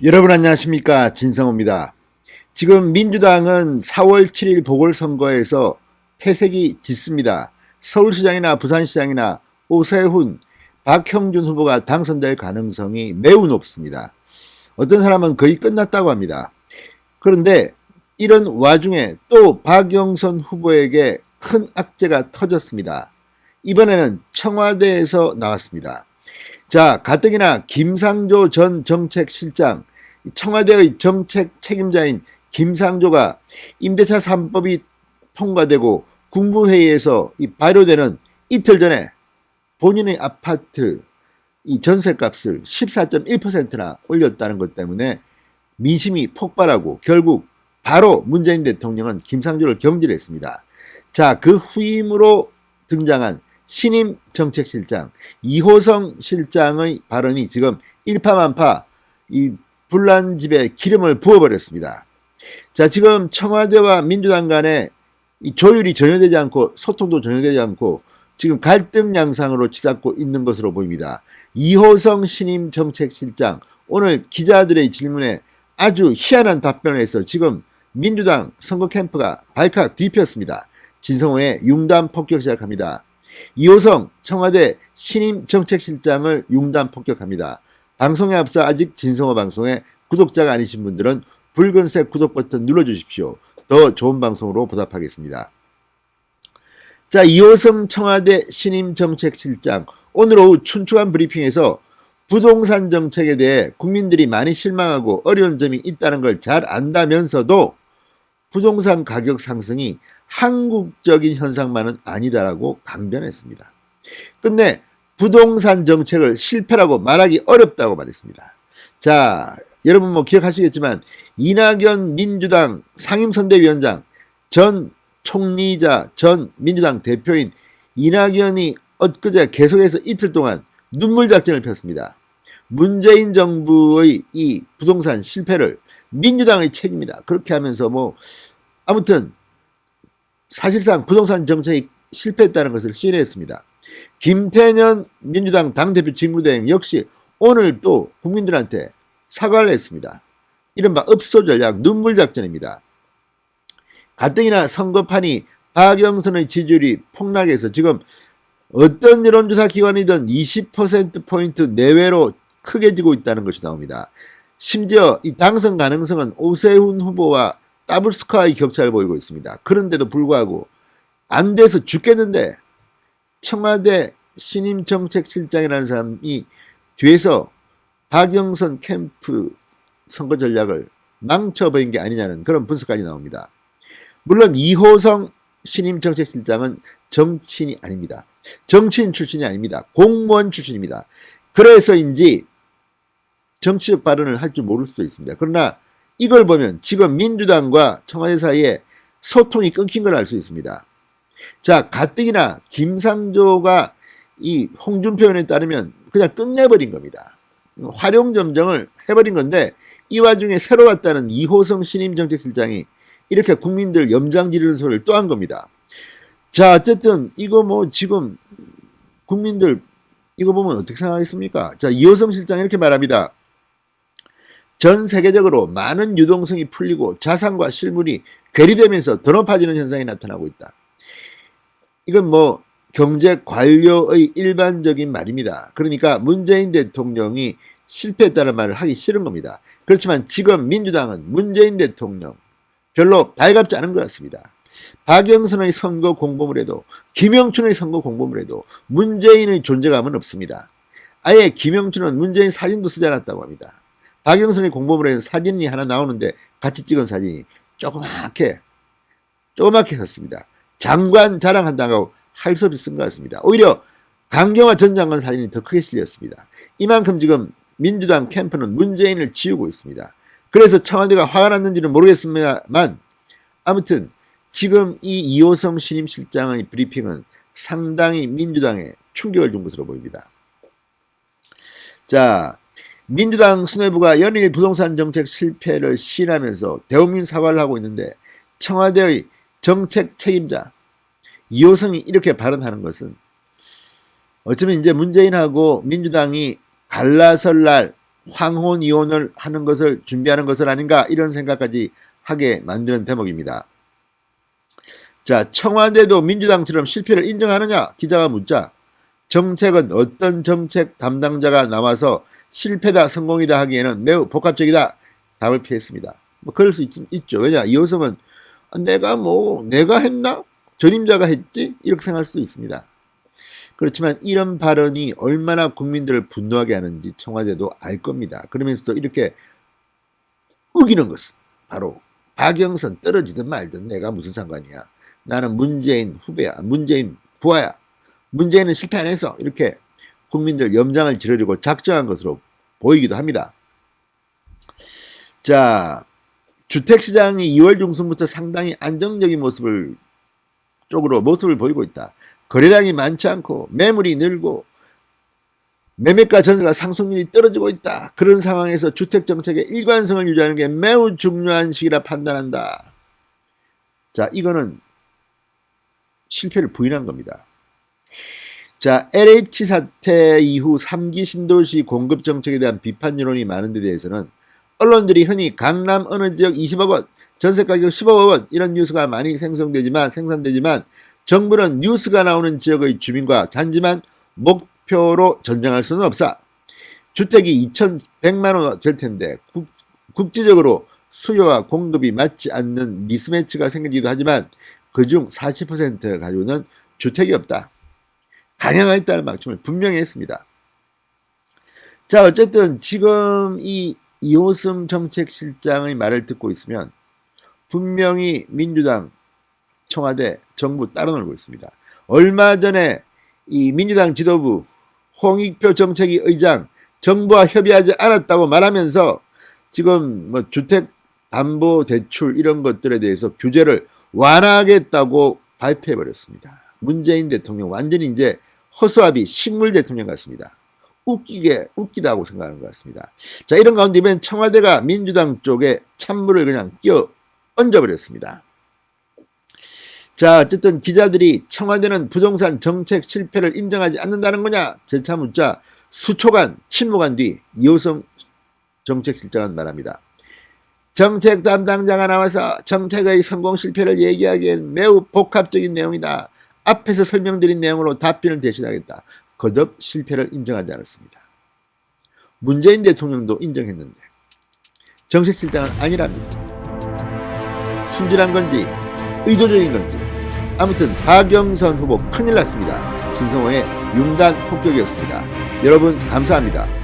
여러분 안녕하십니까, 진성호입니다. 지금 민주당은 4월 7일 보궐선거에서 패색이 짙습니다. 서울시장이나 부산시장이나 오세훈, 박형준 후보가 당선될 가능성이 매우 높습니다. 어떤 사람은 거의 끝났다고 합니다. 그런데 이런 와중에 또 박영선 후보에게 큰 악재가 터졌습니다. 이번에는 청와대에서 나왔습니다. 자, 가뜩이나 김상조 전 정책실장, 청와대의 정책 책임자인 김상조가 임대차 3법이 통과되고 국무회의에서 발효되는 이틀 전에 본인의 아파트 이 전세값을 14.1%나 올렸다는 것 때문에 민심이 폭발하고 결국 바로 문재인 대통령은 김상조를 경질했습니다. 자, 그 후임으로 등장한 신임 정책실장 이호성 실장의 발언이 지금 일파만파 이 불난집에 기름을 부어버렸습니다. 자, 지금 청와대와 민주당 간에 이 조율이 전혀 되지 않고 소통도 전혀 되지 않고 지금 갈등 양상으로 치닫고 있는 것으로 보입니다. 이호성 신임 정책실장 오늘 기자들의 질문에 아주 희한한 답변을 해서 지금 민주당 선거 캠프가 발칵 뒤폈습니다. 진성호의 융단 폭격 시작합니다. 이호성 청와대 신임 정책실장을 융단 폭격합니다. 방송에 앞서 아직 진성호 방송에 구독자가 아니신 분들은 붉은색 구독 버튼 눌러주십시오. 더 좋은 방송으로 보답하겠습니다. 자, 이호성 청와대 신임 정책실장 오늘 오후 춘추관 브리핑에서 부동산 정책에 대해 국민들이 많이 실망하고 어려운 점이 있다는 걸 잘 안다면서도 부동산 가격 상승이 한국적인 현상만은 아니다라고 강변했습니다. 끝내 부동산 정책을 실패라고 말하기 어렵다고 말했습니다. 자, 여러분 뭐 기억하시겠지만 이낙연 민주당 상임선대위원장 전 총리이자 전 민주당 대표인 이낙연이 엊그제 계속해서 이틀 동안 눈물 작전을 폈습니다. 문재인 정부의 이 부동산 실패를 민주당의 책임이다. 그렇게 하면서 뭐 아무튼 사실상 부동산 정책이 실패했다는 것을 시인했습니다. 김태년 민주당 당대표 직무대행 역시 오늘 또 국민들한테 사과를 했습니다. 이른바 읍소 전략 눈물 작전입니다. 가뜩이나 선거판이 박영선의 지지율이 폭락해서 지금 어떤 여론조사 기관이든 20%포인트 내외로 크게 지고 있다는 것이 나옵니다. 심지어 이 당선 가능성은 오세훈 후보와 더블 스코어의 격차를 보이고 있습니다. 그런데도 불구하고 안 돼서 죽겠는데 청와대 신임 정책실장이라는 사람이 뒤에서 박영선 캠프 선거 전략을 망쳐버린 게 아니냐는 그런 분석까지 나옵니다. 물론 이호성 신임 정책실장은 정치인이 아닙니다. 정치인 출신이 아닙니다. 공무원 출신입니다. 그래서인지 정치적 발언을 할 줄 모를 수도 있습니다. 그러나 이걸 보면 지금 민주당과 청와대 사이에 소통이 끊긴 걸 알 수 있습니다. 자, 가뜩이나 김상조가 이 홍준표 의원에 따르면 그냥 끝내버린 겁니다. 활용점정을 해버린 건데 이 와중에 새로 왔다는 이호성 신임 정책실장이 이렇게 국민들 염장 지르는 소리를 또 한 겁니다. 자, 어쨌든 이거 뭐 지금 국민들 이거 보면 어떻게 생각하겠습니까? 자, 이호성 실장이 이렇게 말합니다. 전 세계적으로 많은 유동성이 풀리고 자산과 실물이 괴리되면서 더 높아지는 현상이 나타나고 있다. 이건 뭐 경제 관료의 일반적인 말입니다. 그러니까 문재인 대통령이 실패했다는 말을 하기 싫은 겁니다. 그렇지만 지금 민주당은 문재인 대통령 별로 달갑지 않은 것 같습니다. 박영선의 선거 공보물에도 김영춘의 선거 공보물에도 문재인의 존재감은 없습니다. 아예 김영춘은 문재인 사진도 쓰지 않았다고 합니다. 박영선의 공보물에는 사진이 하나 나오는데 같이 찍은 사진이 조그맣게 섰습니다. 장관 자랑한다고 할 수 없이 쓴 것 같습니다. 오히려 강경화 전 장관 사진이 더 크게 실렸습니다. 이만큼 지금 민주당 캠프는 문재인을 지우고 있습니다. 그래서 청와대가 화가 났는지는 모르겠습니다만 아무튼 지금 이 이호성 신임 실장의 브리핑은 상당히 민주당에 충격을 준 것으로 보입니다. 자, 민주당 수뇌부가 연일 부동산 정책 실패를 시인하면서 대국민 사과를 하고 있는데 청와대의 정책 책임자 이호성이 이렇게 발언하는 것은 어쩌면 이제 문재인하고 민주당이 갈라설 날 황혼 이혼을 하는 것을 준비하는 것은 아닌가 이런 생각까지 하게 만드는 대목입니다. 자, 청와대도 민주당처럼 실패를 인정하느냐 기자가 묻자 정책은 어떤 정책 담당자가 나와서 실패다 성공이다 하기에는 매우 복합적이다 답을 피했습니다. 뭐 그럴 수 있죠. 왜냐 이호성은 내가 했나? 전임자가 했지? 이렇게 생각할 수도 있습니다. 그렇지만 이런 발언이 얼마나 국민들을 분노하게 하는지 청와대도 알 겁니다. 그러면서도 이렇게 우기는 것은 바로 박영선 떨어지든 말든 내가 무슨 상관이야. 나는 문재인 후배야. 문재인 부하야. 문재인은 실패 안 해서 이렇게 국민들 염장을 지르려고 작정한 것으로 보이기도 합니다. 자, 주택시장이 2월 중순부터 상당히 안정적인 모습을 보이고 있다. 거래량이 많지 않고 매물이 늘고 매매가 전세가 상승률이 떨어지고 있다. 그런 상황에서 주택정책의 일관성을 유지하는 게 매우 중요한 시기라 판단한다. 자, 이거는 실패를 부인한 겁니다. 자, LH 사태 이후 3기 신도시 공급 정책에 대한 비판 여론이 많은 데 대해서는 언론들이 흔히 강남 어느 지역 20억 원, 전세 가격 15억 원 이런 뉴스가 많이 생산되지만 정부는 뉴스가 나오는 지역의 주민과 단지만 목표로 전쟁할 수는 없어. 주택이 2,100만 원 될 텐데 국지적으로 수요와 공급이 맞지 않는 미스매치가 생기기도 하지만 그중 40% 가지고는 주택이 없다. 강행하겠다는 방침을 분명히 했습니다. 자, 어쨌든 지금 이 이호승 정책실장의 말을 듣고 있으면 분명히 민주당, 청와대, 정부 따라 놀고 있습니다. 얼마 전에 이 민주당 지도부 홍익표 정책위 의장 정부와 협의하지 않았다고 말하면서 지금 뭐 주택담보대출 이런 것들에 대해서 규제를 완화하겠다고 발표해버렸습니다. 문재인 대통령 완전히 이제 허수아비 식물 대통령 같습니다. 웃기다고 생각하는 것 같습니다. 자, 이런 가운데 이번엔 청와대가 민주당 쪽에 찬물을 그냥 끼워 얹어버렸습니다. 자, 어쨌든 기자들이 청와대는 부동산 정책 실패를 인정하지 않는다는 거냐 재차 묻자 수초간 침묵한 뒤 이호성 정책실장은 말합니다. 정책 담당자가 나와서 정책의 성공 실패를 얘기하기엔 매우 복합적인 내용이다. 앞에서 설명드린 내용으로 답변을 대신하겠다. 거듭 실패를 인정하지 않았습니다. 문재인 대통령도 인정했는데 정책실장은 아니랍니다. 순진한 건지 의도적인 건지 아무튼 박영선 후보 큰일 났습니다. 진성호의 융단 폭격이었습니다. 여러분 감사합니다.